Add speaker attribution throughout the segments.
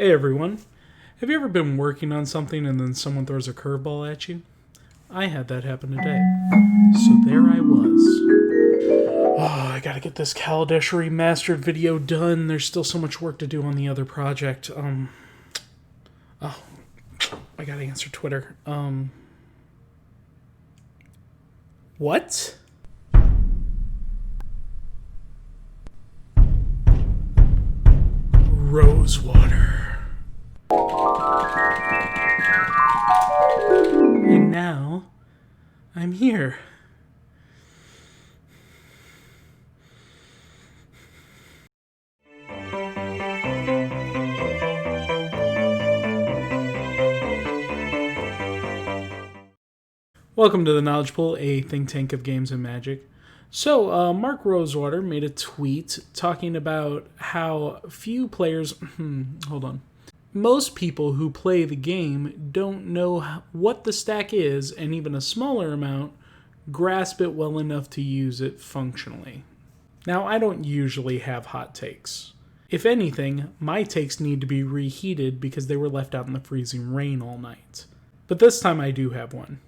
Speaker 1: Hey everyone, have you ever been working on something and then someone throws a curveball at you? I had that happen today. So there I was. Oh, I gotta get this Kaladesh remastered video done. There's still so much work to do on the other project. I gotta answer Twitter. What? Rosewater. And now, I'm here. Welcome to the Knowledge Pool, a think tank of games and magic. So, Mark Rosewater made a tweet talking about how few players... Most people who play the game don't know what the stack is, and even a smaller amount grasp it well enough to use it functionally. Now, I don't usually have hot takes. If anything, my takes need to be reheated because they were left out in the freezing rain all night. But this time I do have one.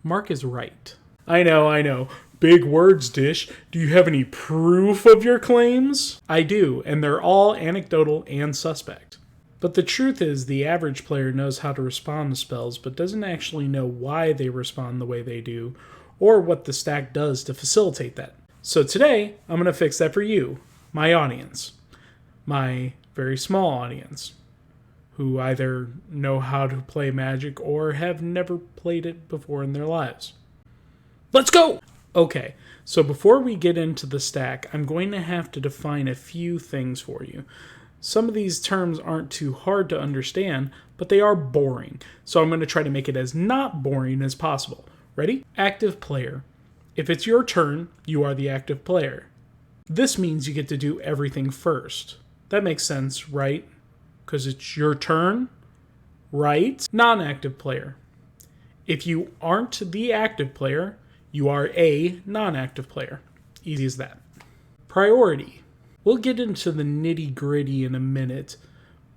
Speaker 1: Mark is right. I know. Big words, Dish. Do you have any proof of your claims? I do, and they're all anecdotal and suspect. But the truth is, the average player knows how to respond to spells, but doesn't actually know why they respond the way they do, or what the stack does to facilitate that. So today, I'm going to fix that for you, my audience. My very small audience, who either know how to play Magic or have never played it before in their lives. Let's go! Okay, so before we get into the stack, I'm going to have to define a few things for you. Some of these terms aren't too hard to understand, but they are boring, so I'm going to try to make it as not boring as possible. Ready? Active player. If it's your turn, you are the active player. This means you get to do everything first. That makes sense, right? Because it's your turn, right? Non-active player. If you aren't the active player, you are a non-active player. Easy as that. Priority. We'll get into the nitty-gritty in a minute,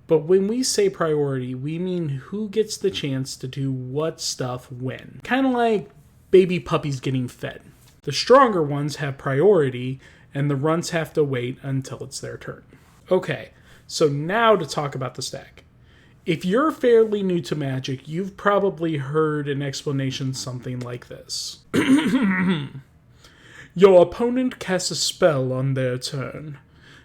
Speaker 1: but when we say priority, we mean who gets the chance to do what stuff when. Kind of like baby puppies getting fed. The stronger ones have priority, and the runts have to wait until it's their turn. Okay, so now to talk about the stack. If you're fairly new to Magic, you've probably heard an explanation something like this. Your opponent casts a spell on their turn.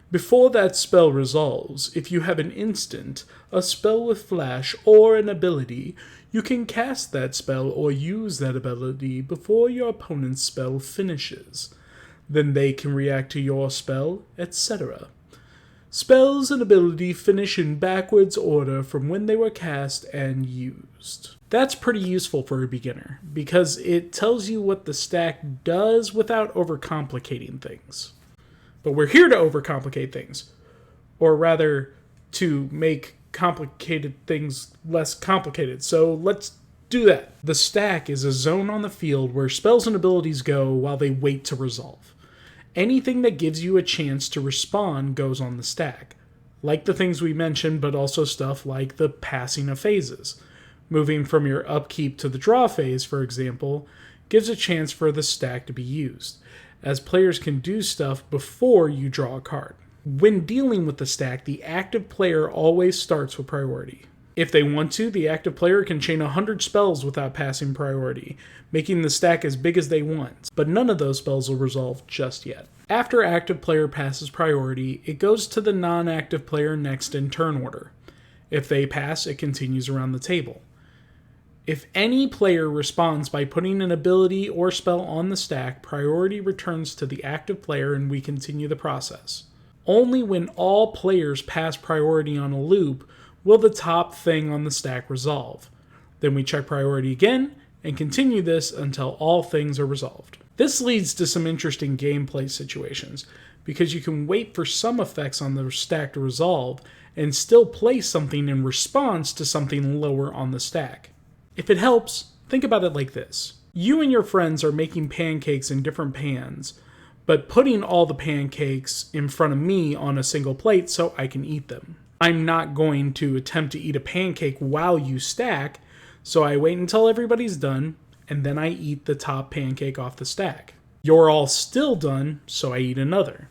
Speaker 1: Before that spell resolves, if you have an instant, a spell with flash, or an ability, you can cast that spell or use that ability before your opponent's spell finishes. Then they can react to your spell, etc. Spells and ability finish in backwards order from when they were cast and used. That's pretty useful for a beginner, because it tells you what the stack does without overcomplicating things. But we're here to overcomplicate things. Or rather, to make complicated things less complicated. So let's do that. The stack is a zone on the field where spells and abilities go while they wait to resolve. Anything that gives you a chance to respond goes on the stack. Like the things we mentioned, but also stuff like the passing of phases. Moving from your upkeep to the draw phase, for example, gives a chance for the stack to be used, as players can do stuff before you draw a card. When dealing with the stack, the active player always starts with priority. If they want to, the active player can chain 100 spells without passing priority, making the stack as big as they want, but none of those spells will resolve just yet. After active player passes priority, it goes to the non-active player next in turn order. If they pass, it continues around the table. If any player responds by putting an ability or spell on the stack, priority returns to the active player and we continue the process. Only when all players pass priority on a loop will the top thing on the stack resolve. Then we check priority again and continue this until all things are resolved. This leads to some interesting gameplay situations, because you can wait for some effects on the stack to resolve and still play something in response to something lower on the stack. If it helps, think about it like this. You and your friends are making pancakes in different pans, but putting all the pancakes in front of me on a single plate so I can eat them. I'm not going to attempt to eat a pancake while you stack, so I wait until everybody's done, and then I eat the top pancake off the stack. You're all still done, so I eat another.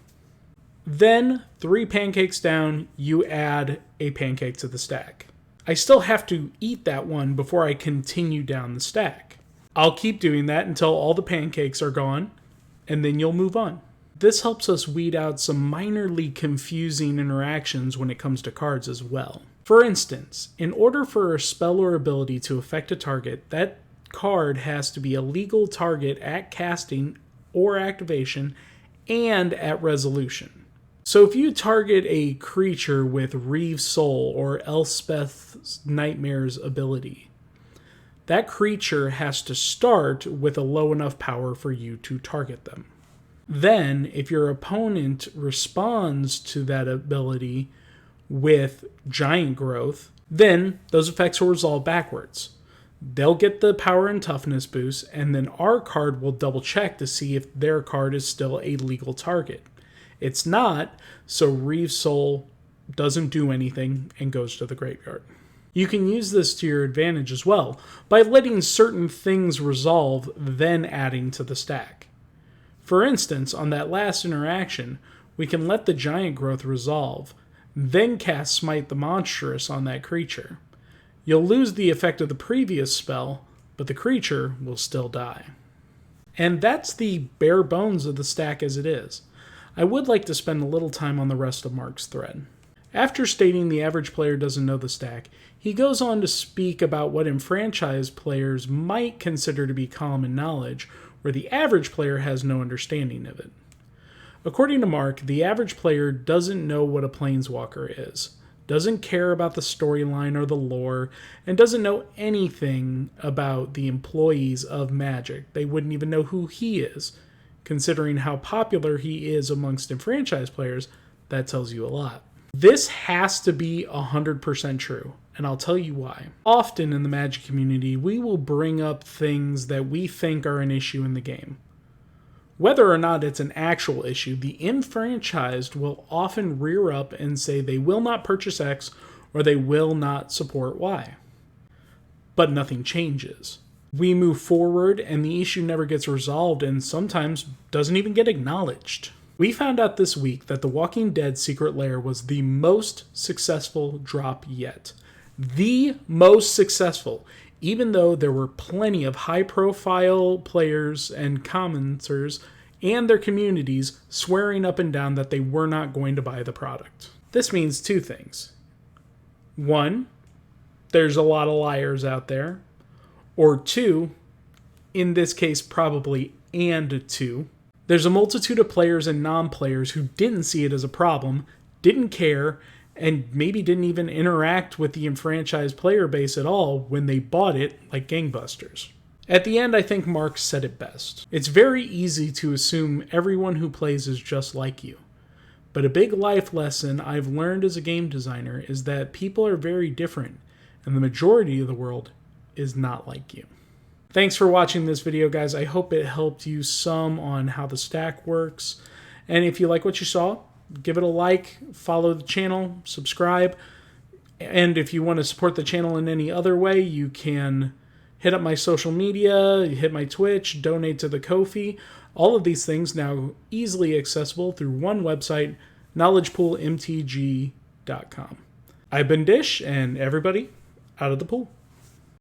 Speaker 1: Then, 3 pancakes down, you add a pancake to the stack. I still have to eat that one before I continue down the stack. I'll keep doing that until all the pancakes are gone, and then you'll move on. This helps us weed out some minorly confusing interactions when it comes to cards as well. For instance, in order for a spell or ability to affect a target, that card has to be a legal target at casting or activation and at resolution. So if you target a creature with Reeve's Soul or Elspeth's Nightmare's ability, that creature has to start with a low enough power for you to target them. Then, if your opponent responds to that ability with Giant Growth, then those effects will resolve backwards. They'll get the power and toughness boost, and then our card will double check to see if their card is still a legal target. It's not, so Reeve's Soul doesn't do anything and goes to the graveyard. You can use this to your advantage as well, by letting certain things resolve, then adding to the stack. For instance, on that last interaction, we can let the Giant Growth resolve, then cast Smite the Monstrous on that creature. You'll lose the effect of the previous spell, but the creature will still die. And that's the bare bones of the stack as it is. I would like to spend a little time on the rest of Mark's thread. After stating the average player doesn't know the stack, he goes on to speak about what enfranchised players might consider to be common knowledge, where the average player has no understanding of it. According to Mark, the average player doesn't know what a planeswalker is, doesn't care about the storyline or the lore, and doesn't know anything about the employees of Magic. They wouldn't even know who he is. Considering how popular he is amongst enfranchised players, that tells you a lot. This has to be 100% true, and I'll tell you why. Often in the Magic community, we will bring up things that we think are an issue in the game. Whether or not it's an actual issue, the enfranchised will often rear up and say they will not purchase X or they will not support Y. But nothing changes. We move forward and the issue never gets resolved and sometimes doesn't even get acknowledged. We found out this week that The Walking Dead Secret Lair was the most successful drop yet. The most successful, even though there were plenty of high-profile players and commenters and their communities swearing up and down that they were not going to buy the product. This means 2 things. 1, there's a lot of liars out there. Or 2, in this case probably and 2, there's a multitude of players and non-players who didn't see it as a problem, didn't care, and maybe didn't even interact with the enfranchised player base at all when they bought it like gangbusters. At the end, I think Mark said it best. It's very easy to assume everyone who plays is just like you. But a big life lesson I've learned as a game designer is that people are very different, and the majority of the world is not like you. Thanks for watching this video, guys. I hope it helped you some on how the stack works. And if you like what you saw, give it a like, follow the channel, subscribe. And if you want to support the channel in any other way, you can hit up my social media, hit my Twitch, donate to the Ko-fi. All of these things now easily accessible through one website, knowledgepoolmtg.com. I've been Dish, and everybody out of the pool.